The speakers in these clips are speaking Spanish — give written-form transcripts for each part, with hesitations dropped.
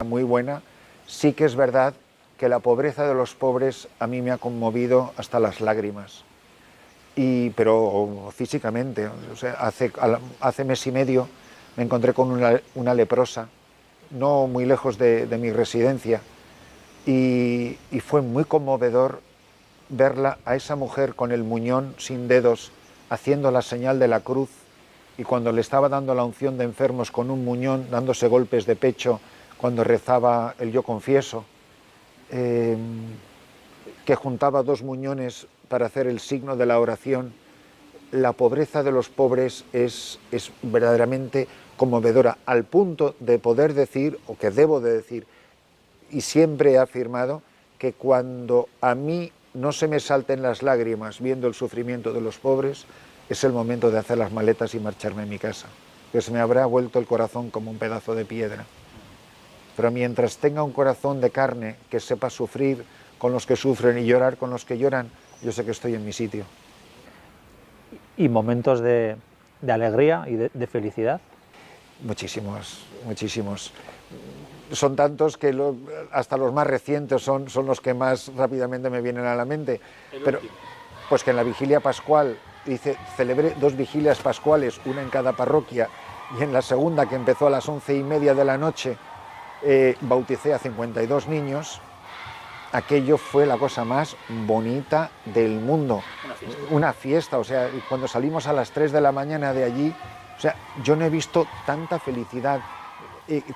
muy buena. Sí que es verdad que la pobreza de los pobres a mí me ha conmovido hasta las lágrimas. Pero físicamente, o sea, hace mes y medio me encontré con una leprosa, no muy lejos de mi residencia, y fue muy conmovedor verla, a esa mujer con el muñón sin dedos, haciendo la señal de la cruz, y cuando le estaba dando la unción de enfermos con un muñón, dándose golpes de pecho cuando rezaba el Yo Confieso, que juntaba dos muñones para hacer el signo de la oración. La pobreza de los pobres es verdaderamente conmovedora, al punto de poder decir, o que debo de decir, y siempre he afirmado, que cuando a mí no se me salten las lágrimas viendo el sufrimiento de los pobres, es el momento de hacer las maletas y marcharme a mi casa, que se me habrá vuelto el corazón como un pedazo de piedra. Pero mientras tenga un corazón de carne que sepa sufrir con los que sufren y llorar con los que lloran, yo sé que estoy en mi sitio. ¿Y momentos de alegría y de felicidad? Muchísimos, muchísimos. Son tantos que hasta los más recientes son los que más rápidamente me vienen a la mente. Pero pues que en la vigilia pascual celebré 2 vigilias pascuales, una en cada parroquia, y en la segunda, que empezó a las 11:30 de la noche, bauticé a 52 niños. Aquello fue la cosa más bonita del mundo. Una fiesta, o sea, cuando salimos a las 3 de la mañana de allí, o sea, yo no he visto tanta felicidad.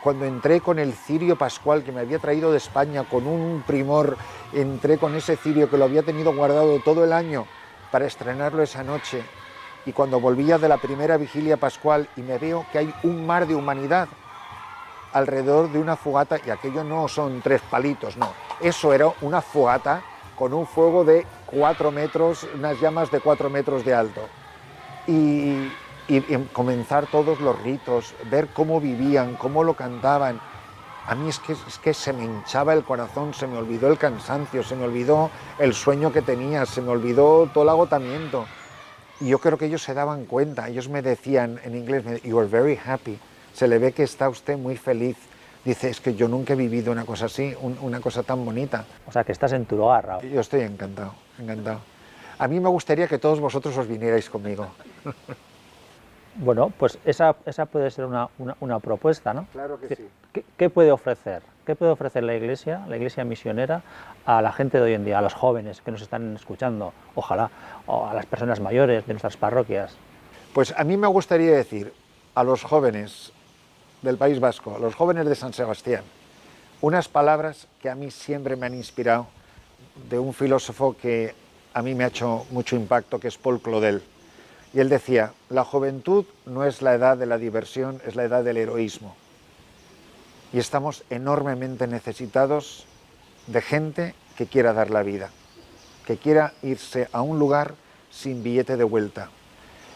Cuando entré con el cirio pascual que me había traído de España, con un primor, entré con ese cirio que lo había tenido guardado todo el año para estrenarlo esa noche, y cuando volvía de la primera vigilia pascual y me veo que hay un mar de humanidad alrededor de una fogata, y aquello no son 3 palitos, no, eso era una fogata con un fuego de 4 metros, unas llamas de 4 metros de alto, y comenzar todos los ritos, ver cómo vivían, cómo lo cantaban. A mí es que se me hinchaba el corazón, se me olvidó el cansancio, se me olvidó el sueño que tenía, se me olvidó todo el agotamiento. Y yo creo que ellos se daban cuenta, ellos me decían en inglés, "You are very happy", se le ve que está usted muy feliz. Dice, es que yo nunca he vivido una cosa así, una cosa tan bonita. O sea, que estás en tu lugar, Raúl. Yo estoy encantado, encantado. A mí me gustaría que todos vosotros os vinierais conmigo. Bueno, pues esa puede ser una propuesta, ¿no? Claro que sí. ¿Qué puede ofrecer? ¿Qué puede ofrecer la iglesia misionera, a la gente de hoy en día, a los jóvenes que nos están escuchando, ojalá, o a las personas mayores de nuestras parroquias? Pues a mí me gustaría decir a los jóvenes del País Vasco, a los jóvenes de San Sebastián, unas palabras que a mí siempre me han inspirado, de un filósofo que a mí me ha hecho mucho impacto, que es Paul Claudel. Y él decía, la juventud no es la edad de la diversión, es la edad del heroísmo. Y estamos enormemente necesitados de gente que quiera dar la vida, que quiera irse a un lugar sin billete de vuelta.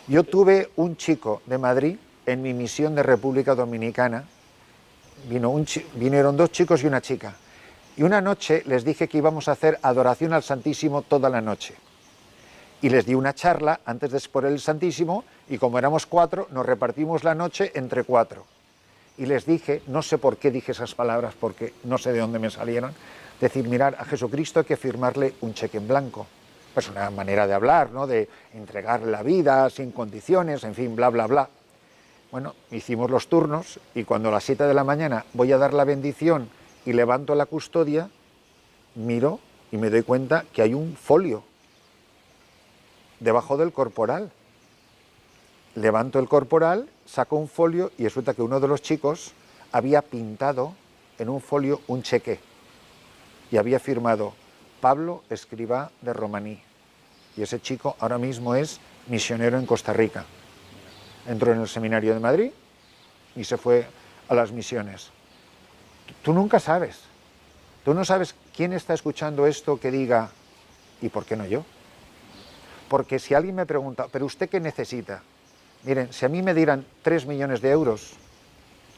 Yo tuve un chico de Madrid en mi misión de República Dominicana, vinieron 2 chicos y una chica, y una noche les dije que íbamos a hacer adoración al Santísimo toda la noche. Y les di una charla antes de exponer el Santísimo, y como éramos 4, nos repartimos la noche entre 4. Y les dije, no sé por qué dije esas palabras, porque no sé de dónde me salieron, decir, mirar, a Jesucristo hay que firmarle un cheque en blanco. Pues una manera de hablar, ¿no?, de entregarle la vida sin condiciones, en fin, bla, bla, bla. Bueno, hicimos los turnos, y cuando a las 7 de la mañana voy a dar la bendición y levanto la custodia, miro y me doy cuenta que hay un folio debajo del corporal. Levanto el corporal, saco un folio y resulta que uno de los chicos había pintado en un folio un cheque y había firmado Pablo Escrivá de Romaní. Y ese chico ahora mismo es misionero en Costa Rica. Entró en el seminario de Madrid y se fue a las misiones. Tú nunca sabes. Tú no sabes quién está escuchando esto que diga, ¿y por qué no yo? Porque si alguien me pregunta, ¿pero usted qué necesita? Miren, si a mí me dieran 3 millones de euros,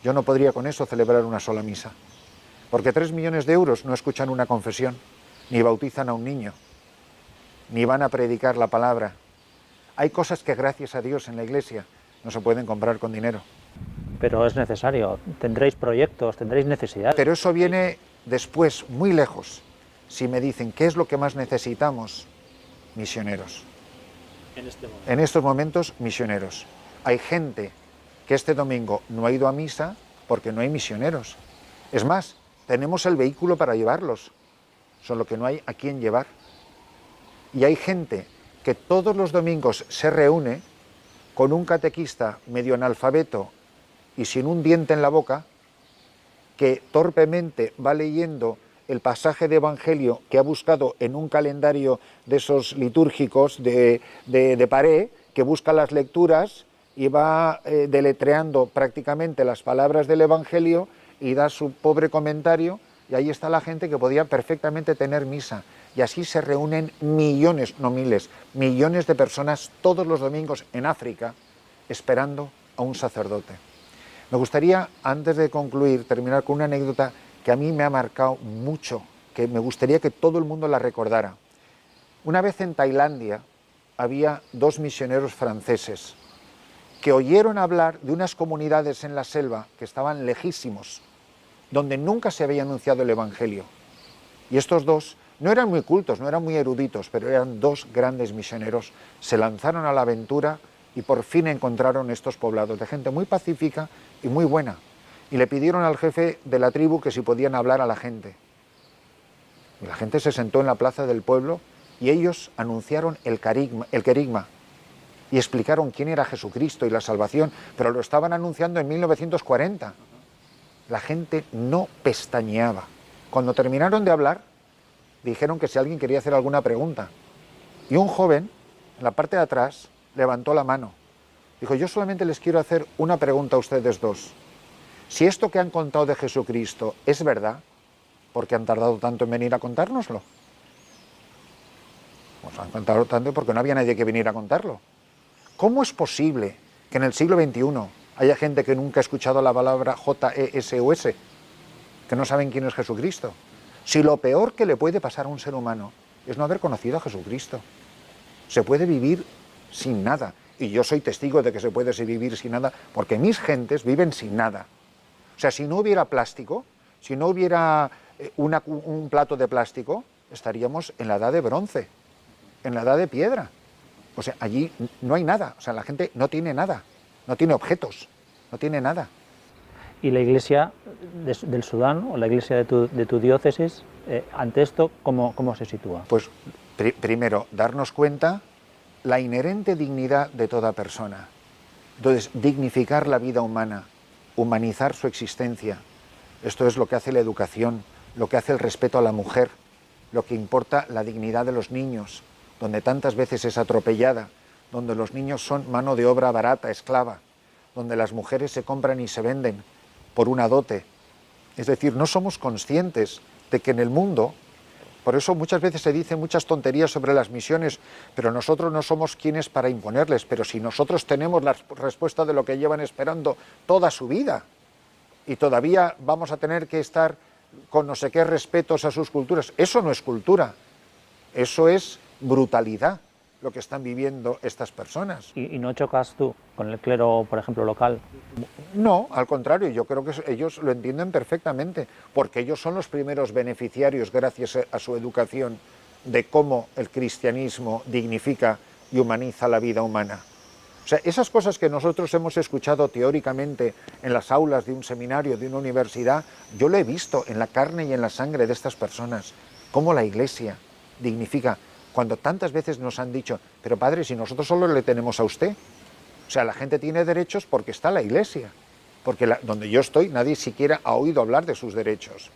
yo no podría con eso celebrar una sola misa. Porque 3 millones de euros no escuchan una confesión, ni bautizan a un niño, ni van a predicar la palabra. Hay cosas que, gracias a Dios, en la Iglesia no se pueden comprar con dinero. Pero es necesario, tendréis proyectos, tendréis necesidades. Pero eso viene después, muy lejos. Si me dicen, ¿qué es lo que más necesitamos? Misioneros. En estos momentos, misioneros. Hay gente que este domingo no ha ido a misa porque no hay misioneros. Es más, tenemos el vehículo para llevarlos, solo que no hay a quién llevar. Y hay gente que todos los domingos se reúne con un catequista medio analfabeto y sin un diente en la boca, que torpemente va leyendo el pasaje de Evangelio que ha buscado en un calendario de esos litúrgicos de pared, que busca las lecturas y va deletreando prácticamente las palabras del Evangelio y da su pobre comentario, y ahí está la gente que podía perfectamente tener misa. Y así se reúnen millones, no miles, millones de personas todos los domingos en África esperando a un sacerdote. Me gustaría, antes de concluir, terminar con una anécdota que a mí me ha marcado mucho, que me gustaría que todo el mundo la recordara. Una vez en Tailandia había dos misioneros franceses que oyeron hablar de unas comunidades en la selva que estaban lejísimos, donde nunca se había anunciado el Evangelio. Y estos dos no eran muy cultos, no eran muy eruditos, pero eran dos grandes misioneros. Se lanzaron a la aventura y por fin encontraron estos poblados de gente muy pacífica y muy buena. Y le pidieron al jefe de la tribu que si podían hablar a la gente. Y la gente se sentó en la plaza del pueblo y ellos anunciaron el querigma y explicaron quién era Jesucristo y la salvación, pero lo estaban anunciando en 1940. La gente no pestañeaba. Cuando terminaron de hablar, dijeron que si alguien quería hacer alguna pregunta. Y un joven, en la parte de atrás, levantó la mano. Dijo, yo solamente les quiero hacer una pregunta a ustedes dos. Si esto que han contado de Jesucristo es verdad, ¿por qué han tardado tanto en venir a contárnoslo? Pues han tardado tanto porque no había nadie que viniera a contarlo. ¿Cómo es posible que en el siglo XXI haya gente que nunca ha escuchado la palabra J-E-S-U-S, que no saben quién es Jesucristo? Si lo peor que le puede pasar a un ser humano es no haber conocido a Jesucristo. Se puede vivir sin nada. Y yo soy testigo de que se puede vivir sin nada, porque mis gentes viven sin nada. O sea, si no hubiera plástico, si no hubiera un plato de plástico, estaríamos en la edad de bronce, en la edad de piedra. O sea, allí no hay nada. O sea, la gente no tiene nada, no tiene objetos, no tiene nada. ¿Y la Iglesia del Sudán o la Iglesia de tu diócesis, ante esto, cómo se sitúa? Pues primero, darnos cuenta la inherente dignidad de toda persona. Entonces, dignificar la vida humana, humanizar su existencia. Esto es lo que hace la educación, lo que hace el respeto a la mujer, lo que importa la dignidad de los niños, donde tantas veces es atropellada, donde los niños son mano de obra barata, esclava, donde las mujeres se compran y se venden por una dote. Es decir, no somos conscientes de que en el mundo, por eso muchas veces se dicen muchas tonterías sobre las misiones, pero nosotros no somos quienes para imponerles, pero si nosotros tenemos la respuesta de lo que llevan esperando toda su vida, y todavía vamos a tener que estar con no sé qué respetos a sus culturas, eso no es cultura, eso es brutalidad, lo que están viviendo estas personas. ¿Y no chocas tú con el clero, por ejemplo, local? No, al contrario, yo creo que ellos lo entienden perfectamente, porque ellos son los primeros beneficiarios, gracias a su educación, de cómo el cristianismo dignifica y humaniza la vida humana. O sea, esas cosas que nosotros hemos escuchado teóricamente en las aulas de un seminario, de una universidad, yo lo he visto en la carne y en la sangre de estas personas, cómo la Iglesia dignifica. Cuando tantas veces nos han dicho, pero padre, si nosotros solo le tenemos a usted. O sea, la gente tiene derechos porque está la Iglesia. Porque donde yo estoy nadie siquiera ha oído hablar de sus derechos.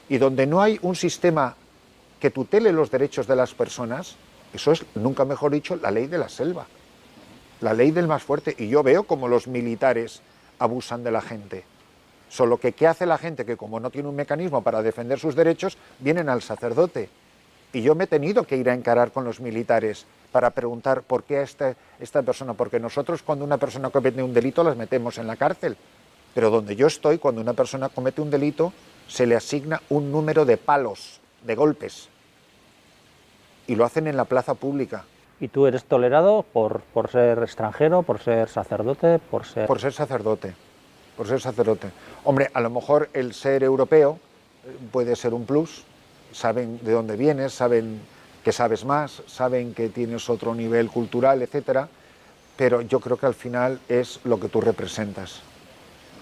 Y donde no hay un sistema que tutele los derechos de las personas, eso es, nunca mejor dicho, la ley de la selva. La ley del más fuerte. Y yo veo como los militares abusan de la gente. Solo que, ¿qué hace la gente? Que como no tiene un mecanismo para defender sus derechos, vienen al sacerdote. Y yo me he tenido que ir a encarar con los militares para preguntar por qué a esta persona, porque nosotros cuando una persona comete un delito las metemos en la cárcel, pero donde yo estoy, cuando una persona comete un delito, se le asigna un número de palos, de golpes, y lo hacen en la plaza pública. ¿Y tú eres tolerado por ser extranjero, por ser sacerdote, por ser...? Por ser sacerdote. por ser sacerdote. Hombre, a lo mejor el ser europeo puede ser un plus, saben de dónde vienes, saben que sabes más, saben que tienes otro nivel cultural, etcétera, pero yo creo que al final es lo que tú representas.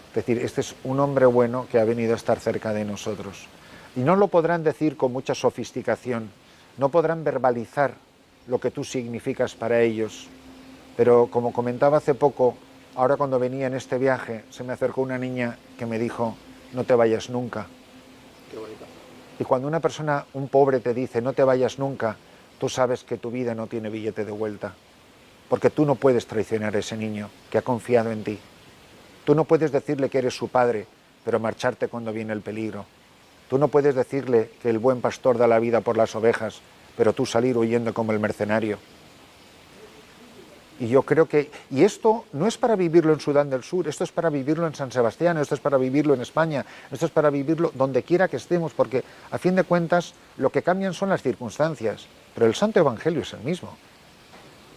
Es decir, este es un hombre bueno que ha venido a estar cerca de nosotros. Y no lo podrán decir con mucha sofisticación, no podrán verbalizar lo que tú significas para ellos, pero como comentaba hace poco, ahora cuando venía en este viaje, se me acercó una niña que me dijo, no te vayas nunca. Qué bonito. Y cuando una persona, un pobre, te dice, no te vayas nunca, tú sabes que tu vida no tiene billete de vuelta, porque tú no puedes traicionar a ese niño que ha confiado en ti. Tú no puedes decirle que eres su padre, pero marcharte cuando viene el peligro. Tú no puedes decirle que el buen pastor da la vida por las ovejas, pero tú salir huyendo como el mercenario. Y yo creo que, y esto no es para vivirlo en Sudán del Sur, esto es para vivirlo en San Sebastián, esto es para vivirlo en España, esto es para vivirlo donde quiera que estemos, porque a fin de cuentas lo que cambian son las circunstancias, pero el Santo Evangelio es el mismo.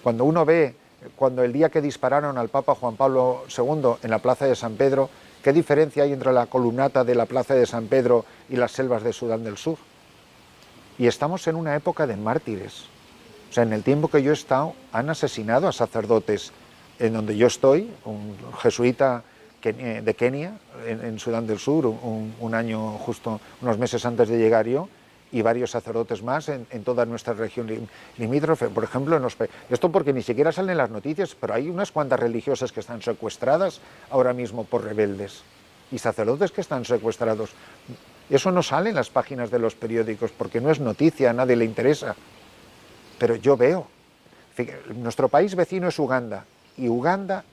Cuando uno ve, cuando el día que dispararon al Papa Juan Pablo II en la Plaza de San Pedro, ¿qué diferencia hay entre la columnata de la Plaza de San Pedro y las selvas de Sudán del Sur? Y estamos en una época de mártires. O sea, en el tiempo que yo he estado, han asesinado a sacerdotes. En donde yo estoy, un jesuita de Kenia, en Sudán del Sur, un año justo, unos meses antes de llegar yo, y varios sacerdotes más en toda nuestra región limítrofe. Por ejemplo, esto porque ni siquiera salen las noticias, pero hay unas cuantas religiosas que están secuestradas ahora mismo por rebeldes, y sacerdotes que están secuestrados. Eso no sale en las páginas de los periódicos, porque no es noticia, a nadie le interesa. Pero yo veo, nuestro país vecino es Uganda, y Uganda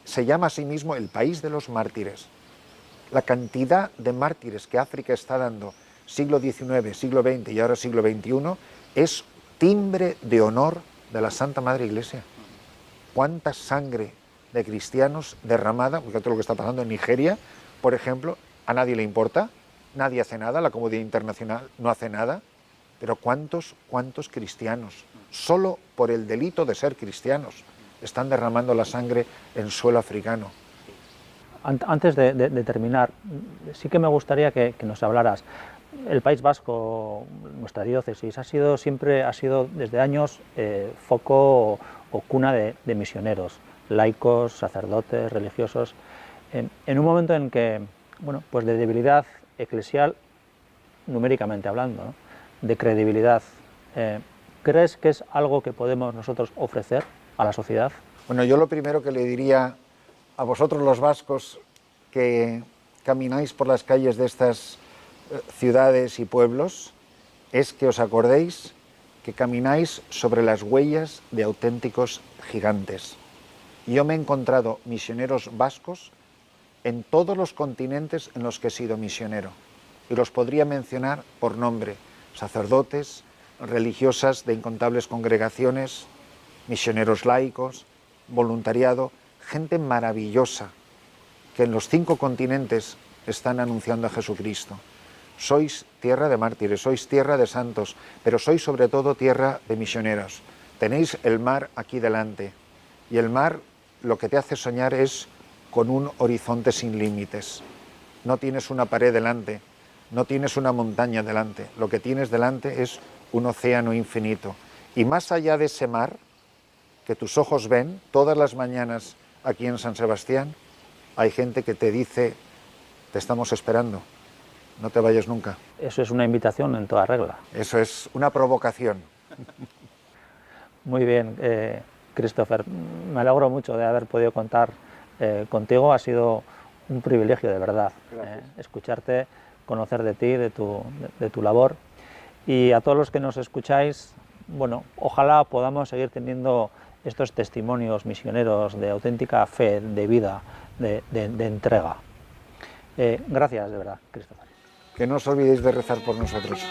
se llama a sí mismo el país de los mártires. La cantidad de mártires que África está dando, siglo XIX, siglo XX y ahora siglo XXI, es timbre de honor de la Santa Madre Iglesia. ¿Cuánta sangre de cristianos derramada? Fíjate lo que está pasando en Nigeria, por ejemplo, a nadie le importa, nadie hace nada, la comunidad internacional no hace nada. Pero ¿cuántos cristianos, solo por el delito de ser cristianos, están derramando la sangre en suelo africano? Antes de terminar, sí que me gustaría que nos hablaras. El País Vasco, nuestra diócesis, siempre ha sido desde años foco o cuna de misioneros, laicos, sacerdotes, religiosos, en un momento en que, bueno, pues de debilidad eclesial, numéricamente hablando, ¿no?, de credibilidad. ¿Crees que es algo que podemos nosotros ofrecer a la sociedad? Bueno, yo lo primero que le diría a vosotros los vascos que camináis por las calles de estas ciudades y pueblos es que os acordéis que camináis sobre las huellas de auténticos gigantes. Yo me he encontrado misioneros vascos en todos los continentes en los que he sido misionero, y los podría mencionar por nombre: sacerdotes, religiosas de incontables congregaciones, misioneros laicos, voluntariado, gente maravillosa que en los 5 continentes están anunciando a Jesucristo. Sois tierra de mártires, sois tierra de santos, pero sois sobre todo tierra de misioneros. Tenéis el mar aquí delante, y el mar lo que te hace soñar es con un horizonte sin límites. No tienes una pared delante, no tienes una montaña delante, lo que tienes delante es un océano infinito. Y más allá de ese mar, que tus ojos ven todas las mañanas aquí en San Sebastián, hay gente que te dice: te estamos esperando, no te vayas nunca. Eso es una invitación en toda regla. Eso es una provocación. Muy bien, Christopher, me alegro mucho de haber podido contar contigo. Ha sido un privilegio, de verdad, escucharte, conocer de ti, de tu labor. Y a todos los que nos escucháis, bueno, ojalá podamos seguir teniendo estos testimonios misioneros de auténtica fe, de vida, de entrega. Gracias, de verdad, Christopher. Que no os olvidéis de rezar por nosotros.